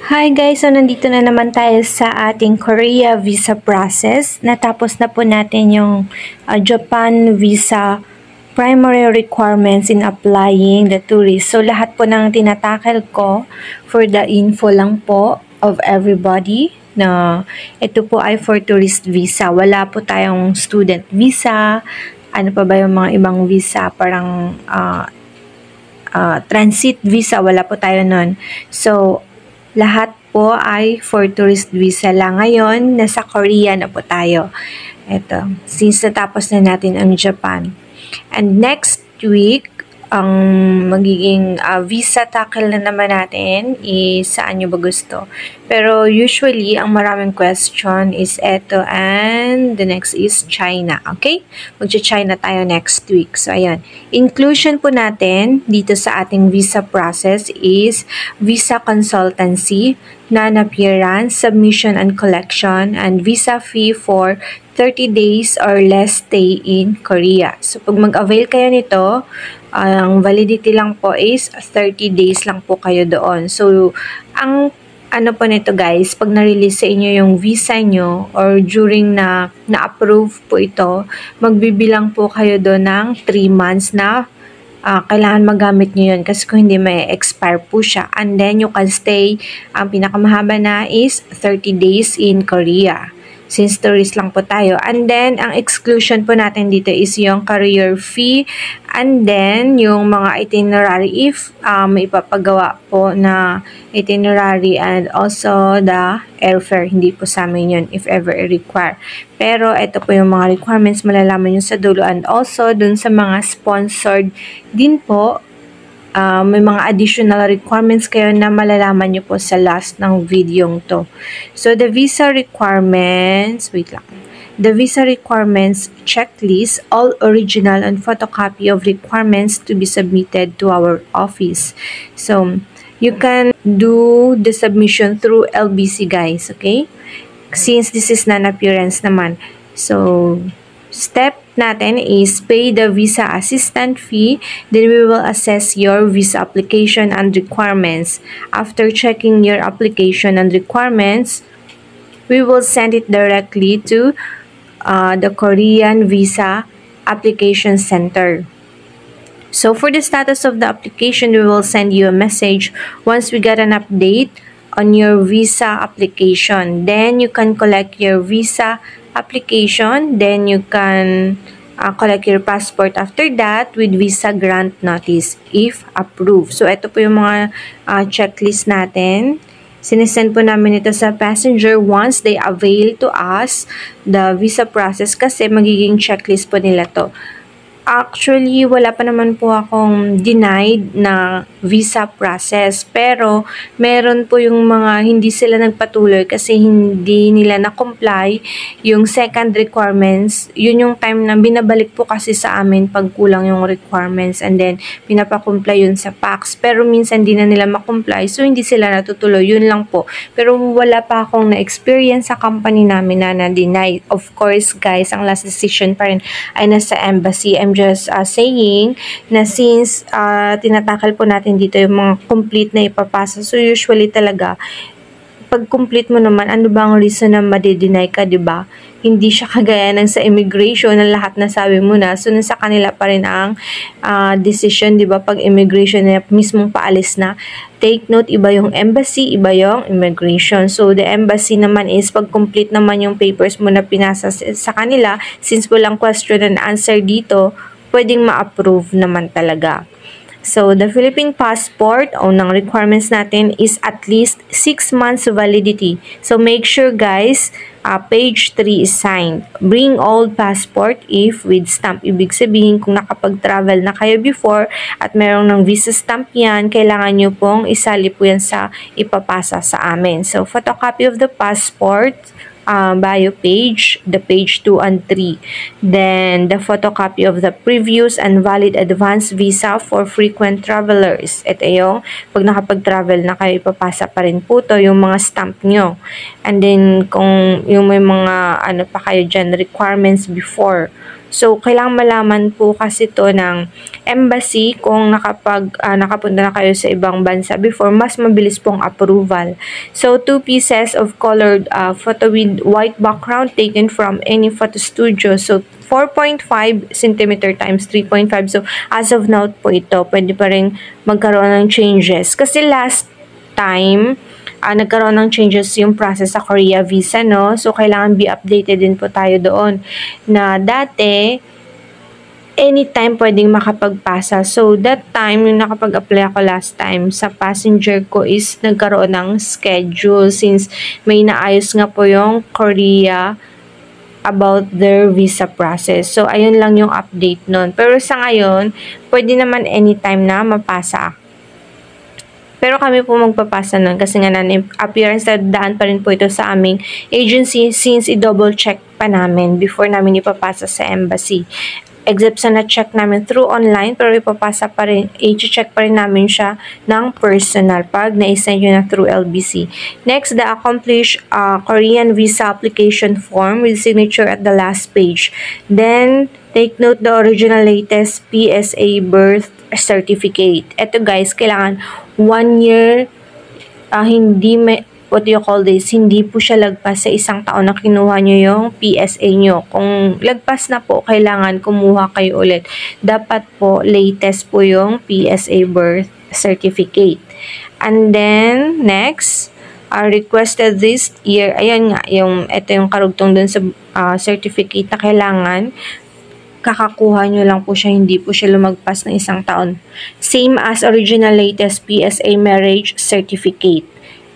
Hi guys! So nandito na naman tayo sa ating Korea visa process. Natapos na po natin yung Japan visa primary requirements in applying the tourist. So lahat po ng tinatakil ko for the info lang po of everybody na ito po ay for tourist visa. Wala po tayong student visa. Ano pa ba yung mga ibang visa? Parang transit visa. Wala po tayo nun. So lahat po ay for tourist visa lang. Ngayon, nasa Korea na po tayo. Ito, since natapos na natin ang Japan. And next week, ang magiging visa tackle na naman natin is saan nyo ba gusto. Pero usually, ang maraming question is eto and the next is China. Okay? Magcha-China tayo next week. So, ayan. Inclusion po natin dito sa ating visa process is visa consultancy, non-appearance, submission and collection, and visa fee for 30 days or less stay in Korea. So, pag mag-avail kayo nito, ang validity lang po is 30 days lang po kayo doon. So, ang ano po nito guys, pag na-release sa inyo yung visa nyo or during na-approve po ito, magbibilang po kayo doon ng 3 months na kailangan magamit nyo yun kasi kung hindi may expire po siya. And then you can stay, ang pinakamahaba na is 30 days in Korea. Since tourist lang po tayo. And then, ang exclusion po natin dito is yung career fee and then yung mga itinerary if may ipapagawa po na itinerary and also the airfare. Hindi po sa amin yun if ever i-require. Pero ito po yung mga requirements malalaman nyo sa dulo and also dun sa mga sponsored din po. May mga additional requirements kayo na malalaman nyo po sa last ng video to. So, the visa requirements, wait lang. The visa requirements checklist, all original and photocopy of requirements to be submitted to our office. So, you can do the submission through LBC guys, okay? Since this is non-appearance naman. So, step natin is pay the visa assistant fee, then we will assess your visa application and requirements. After checking your application and requirements, we will send it directly to the Korean Visa Application Center. So for the status of the application, we will send you a message once we get an update on your visa application. Then you can collect your visa application, then you can collect your passport after that with visa grant notice if approved. So ito po yung mga checklist natin. Sinesend po namin ito sa passenger once they avail to us the visa process kasi magiging checklist po nila to. Actually, wala pa naman po akong denied na visa process. Pero, meron po yung mga hindi sila nagpatuloy kasi hindi nila na-comply yung second requirements. Yun yung time na binabalik po kasi sa amin pag kulang yung requirements and then pinapakomply yun sa PAX. Pero minsan hindi na nila makomply so hindi sila natutuloy. Yun lang po. Pero wala pa akong na-experience sa company namin na na-deny. Of course, guys, ang last decision pa rin ay nasa embassy. I'm just saying na since tinatakal po natin dito yung mga complete na ipapasa. So, usually talaga, pag complete mo naman, ano ba ang reason na madi-deny ka, diba? Hindi siya kagaya ng sa immigration na lahat na sabi mo na. So, nasa kanila pa rin ang decision, diba? Pag immigration na mismong paalis na. Take note, iba yung embassy, iba yung immigration. So, the embassy naman is pag complete naman yung papers mo na pinasa sa kanila, since walang question and answer dito, pwedeng ma-approve naman talaga. So, the Philippine passport, unang requirements natin is at least 6 months validity. So, make sure guys, page 3 is signed. Bring old passport if with stamp. Ibig sabihin, kung nakapag-travel na kayo before at merong ng visa stamp yan, kailangan nyo pong isali po yan sa ipapasa sa amin. So, photocopy of the passport, bio page, the page 2 and 3. Then, the photocopy of the previous and valid advance visa for frequent travelers. Ito yung, pag nakapag-travel na kayo, ipapasa pa rin po to yung mga stamp nyo. And then, kung yung may mga, ano pa kayo dyan, requirements before, So, kailangan malaman po kasi to ng embassy kung nakapunta na kayo sa ibang bansa before, mas mabilis pong approval. So, 2 pieces of colored photo with white background taken from any photo studio. So, 4.5 cm times 3.5. So, as of now po ito, pwede pa rin magkaroon ng changes. Kasi last time, nagkaroon ng changes yung process sa Korea visa, no? So, kailangan be updated din po tayo doon. Na dati, anytime pwedeng makapagpasa. So, that time, yung nakapag-apply ako last time, sa passenger ko is nagkaroon ng schedule since may naayos nga po yung Korea about their visa process. So, ayun lang yung update nun. Pero sa ngayon, pwede naman anytime na mapasa. Pero kami po magpapasa nun kasi nga appearance na daan pa rin po ito sa aming agency since i-double check pa namin before namin ipapasa sa embassy. Except sa na-check namin through online, pero ipapasa pa rin, i-check pa rin namin siya ng personal pag na-send yun na through LBC. Next, the accomplished Korean visa application form with signature at the last page. Then, take note the original latest PSA birth certificate. Ito guys, kailangan 1 year, what do you call this, hindi po siya lagpas sa 1 taon na kinuha nyo yung PSA nyo. Kung lagpas na po, kailangan kumuha kayo ulit. Dapat po, latest po yung PSA birth certificate. And then, next, requested this year, ayan nga, ito yung karugtong dun sa certificate na kailangan, kakakuha nyo lang po siya, hindi po siya lumagpas ng 1 taon. Same as original latest PSA marriage certificate.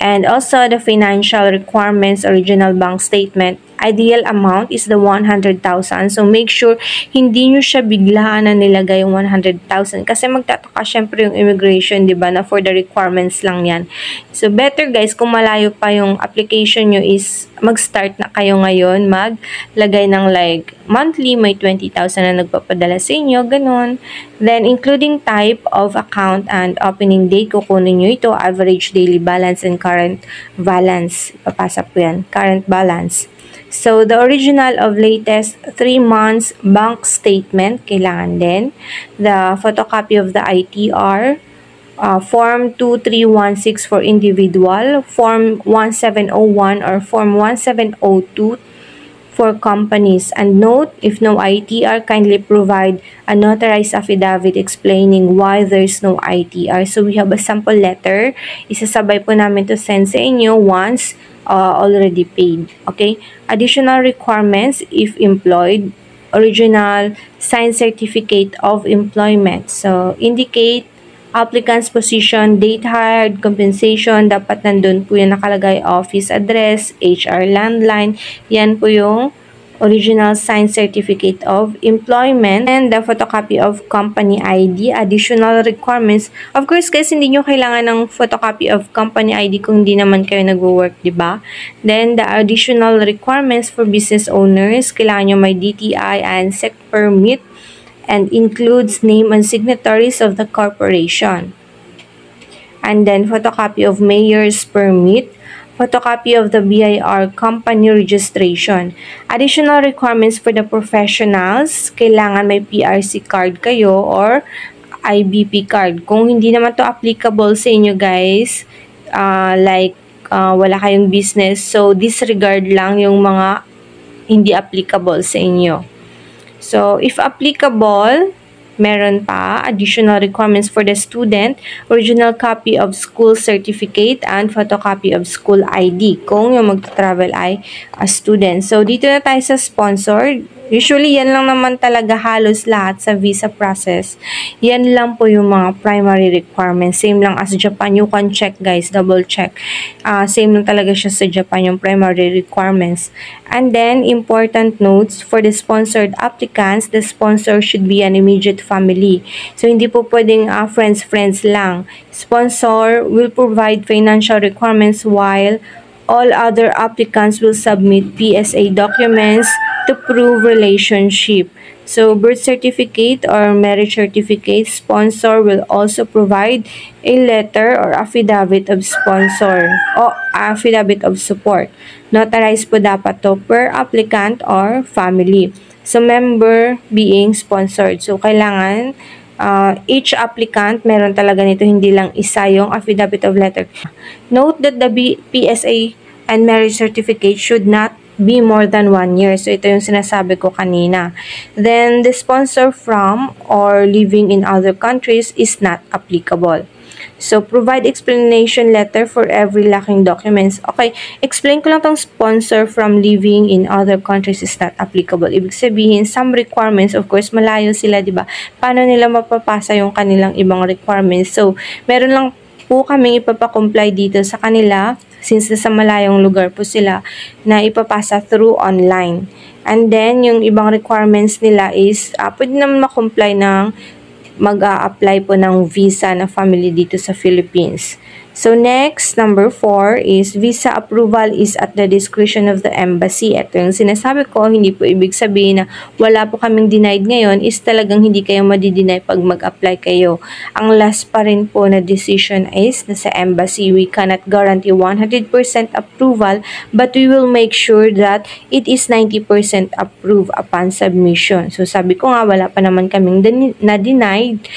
And also the financial requirements, original bank statement. Ideal amount is the 100,000. So make sure hindi nyo siya biglaan na nilagay yung 100,000 kasi magtataka syempre yung immigration, 'di ba, na for the requirements lang 'yan. So better guys, kung malayo pa yung application nyo is mag-start na kayo ngayon, maglagay ng like monthly may 20,000 na nagpapadala sa inyo, ganun. Then including type of account and opening date, kukunin nyo ito, average daily balance and current balance. Papasa po yan, current balance. So, the original of latest 3 months bank statement, kailangan din. The photocopy of the ITR, Form 2316 for individual, Form 1701 or Form 1702 for companies. And note, if no ITR, kindly provide a notarized affidavit explaining why there's no ITR. So, we have a sample letter. Isasabay po namin to send sa inyo once already paid. Okay? Additional requirements if employed, original signed certificate of employment. So, indicate applicant's position, date hired, compensation, dapat nandun po yung nakalagay office address, HR landline, yan po yung original signed certificate of employment, and the photocopy of company ID. Additional requirements, of course guys, hindi nyo kailangan ng photocopy of company ID kung hindi naman kayo nag-work, diba? Then the additional requirements for business owners, kailangan nyo may DTI and SEC permit and includes name and signatories of the corporation. And then photocopy of mayor's permit, photocopy of the BIR company registration. Additional requirements for the professionals, kailangan may PRC card kayo or IBP card. Kung hindi naman to applicable sa inyo guys, wala kayong business, so disregard lang yung mga hindi applicable sa inyo. So, if applicable, meron pa additional requirements for the student, original copy of school certificate and photocopy of school ID kung yung magta-travel ay a student. So, dito na tayo sa sponsor. Usually, yan lang naman talaga halos lahat sa visa process. Yan lang po yung mga primary requirements. Same lang as Japan. You can check guys, double check. Same lang talaga siya sa Japan, yung primary requirements. And then, important notes for the sponsored applicants, the sponsor should be an immediate family. So, hindi po pwedeng friends lang. Sponsor will provide financial requirements while all other applicants will submit PSA documents to prove relationship. So, birth certificate or marriage certificate, sponsor will also provide a letter or affidavit of sponsor o affidavit of support. Notarized po dapat to per applicant or family. So, member being sponsored. So, kailangan each applicant, meron talaga nito, hindi lang isa yung affidavit of letter. Note that the PSA and marriage certificate should not be more than 1 year. So, ito yung sinasabi ko kanina. Then, the sponsor from or living in other countries is not applicable. So, provide explanation letter for every lacking documents. Okay, explain ko lang tong sponsor from living in other countries is not applicable. Ibig sabihin, some requirements, of course, malayo sila, di ba? Paano nila mapapasa yung kanilang ibang requirements? So, meron lang po kaming ipapakomply dito sa kanila since nasa malayong lugar po sila na ipapasa through online. And then, yung ibang requirements nila is pwede naman makomply ng mag-a-apply po ng visa na family dito sa Philippines. So, next, number 4 is visa approval is at the discretion of the embassy. Ito yung sinasabi ko, hindi po ibig sabihin na wala po kaming denied ngayon is talagang hindi kayo madi-deny pag mag-apply kayo. Ang last pa rin po na decision is nasa embassy. We cannot guarantee 100% approval but we will make sure that it is 90% approved upon submission. So, sabi ko nga, wala pa naman kaming na-denied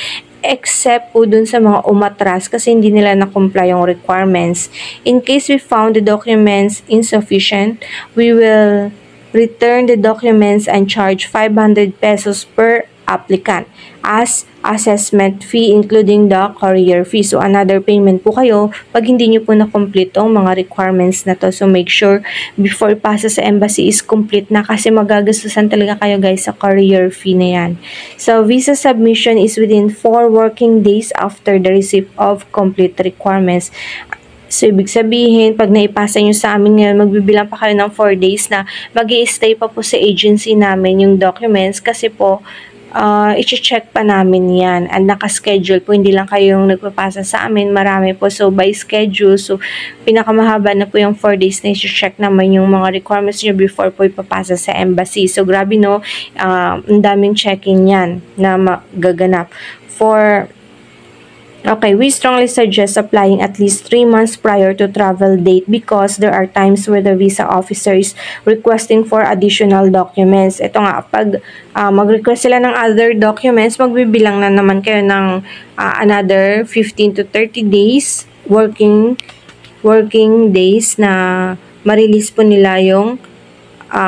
except po dun sa mga umatras kasi hindi nila na-comply yung requirements. In case we found the documents insufficient, we will return the documents and charge 500 pesos per applicant as assessment fee including the courier fee. So, another payment po kayo pag hindi nyo po na-complete ang mga requirements na to. So, make sure before pasa sa embassy is complete na kasi magagastusan talaga kayo guys sa courier fee na yan. So, visa submission is within 4 working days after the receipt of complete requirements. So, ibig sabihin, pag naipasa nyo sa amin ngayon, magbibilang pa kayo ng 4 days na mag-i-stay pa po sa agency namin yung documents kasi po, i-check pa namin yan and nakaschedule po, hindi lang kayong nagpapasa sa amin, marami po, so by schedule, so pinakamahaba na po yung 4 days na i-check naman yung mga requirements nyo before po ipapasa sa embassy. So grabe no, ang daming checking yan na magaganap. Okay, we strongly suggest applying at least 3 months prior to travel date because there are times where the visa officer is requesting for additional documents. Ito nga, pag mag-request sila ng other documents, magbibilang na naman kayo ng another 15 to 30 days, working days na ma-release po nila yung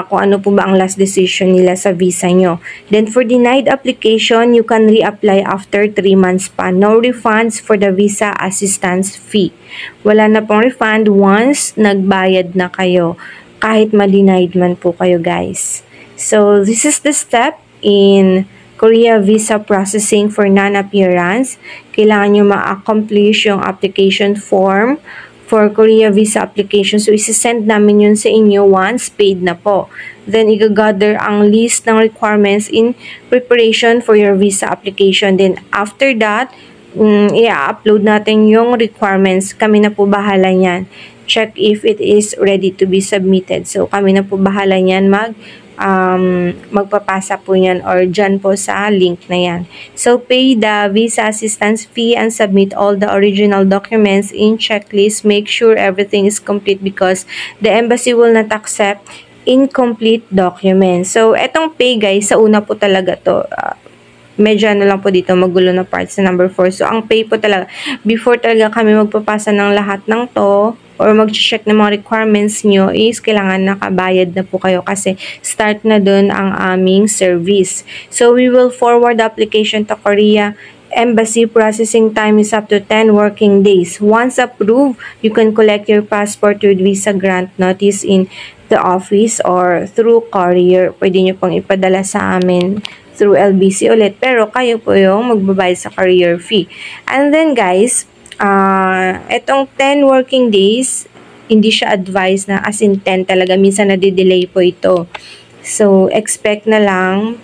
kung ano po ba ang last decision nila sa visa nyo. Then, for denied application, you can reapply after 3 months pa. No refunds for the visa assistance fee. Wala na pong refund once nagbayad na kayo. Kahit ma-denied man po kayo, guys. So, this is the step in Korea visa processing for non-appearance. Kailangan nyo ma-accomplish yung application form for Korea visa application. So, isi-send namin yun sa inyo once paid na po. Then, i-gather ang list ng requirements in preparation for your visa application. Then, after that, i-upload natin yung requirements. Kami na po bahala niyan. Check if it is ready to be submitted. So, kami na po bahala niyan magpapasa po yan or dyan po sa link na yan. So, pay the visa assistance fee and submit all the original documents in checklist. Make sure everything is complete because the embassy will not accept incomplete documents. So, etong pay guys, sa una po talaga to. Medyo ano lang po dito, magulo na part sa number 4. So, ang pay po talaga, before talaga kami magpapasa ng lahat ng to, or mag-check ng mga requirements nyo is kailangan nakabayad na po kayo kasi start na dun ang aming service. So, we will forward the application to Korea Embassy. Processing time is up to 10 working days. Once approved, you can collect your passport with visa grant notice in the office or through courier. Pwede nyo pong ipadala sa amin through LBC ulit. Pero kayo po yung magbabayad sa courier fee. And then guys, etong 10 working days, hindi siya advised na as in 10 talaga. Minsan nade-delay po ito. So, expect na lang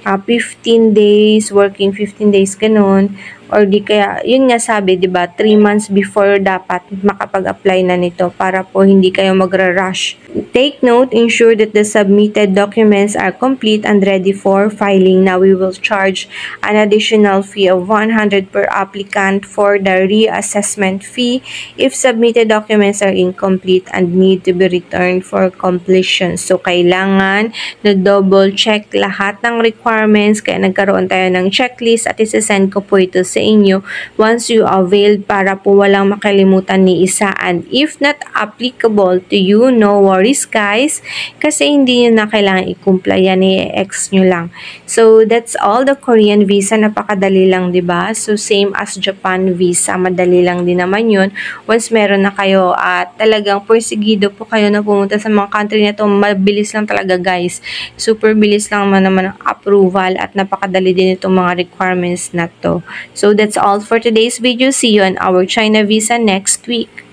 15 days, working 15 days, ganun. or di kaya, yun nga sabi, di ba, 3 months before dapat makapag-apply na nito para po hindi kayo magra-rush. Take note, ensure that the submitted documents are complete and ready for filing. Now, we will charge an additional fee of 100 per applicant for the reassessment fee if submitted documents are incomplete and need to be returned for completion. So, kailangan na double check lahat ng requirements, kaya nagkaroon tayo ng checklist at isasend ko po ito sa inyo once you availed para po walang makalimutan ni isa. And if not applicable to you, no worries guys, kasi hindi nyo na kailangan i-comply yan, i-ex nyo lang. So that's all the Korean visa, napakadali lang, diba? So same as Japan visa, madali lang din naman yun. Once meron na kayo at talagang porsigido po kayo na pumunta sa mga country na to, mabilis lang talaga guys. Super bilis lang naman ang approval at napakadali din itong mga requirements na to. So that's all for today's video. See you on our China visa next week.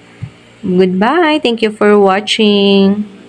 Goodbye. Thank you for watching.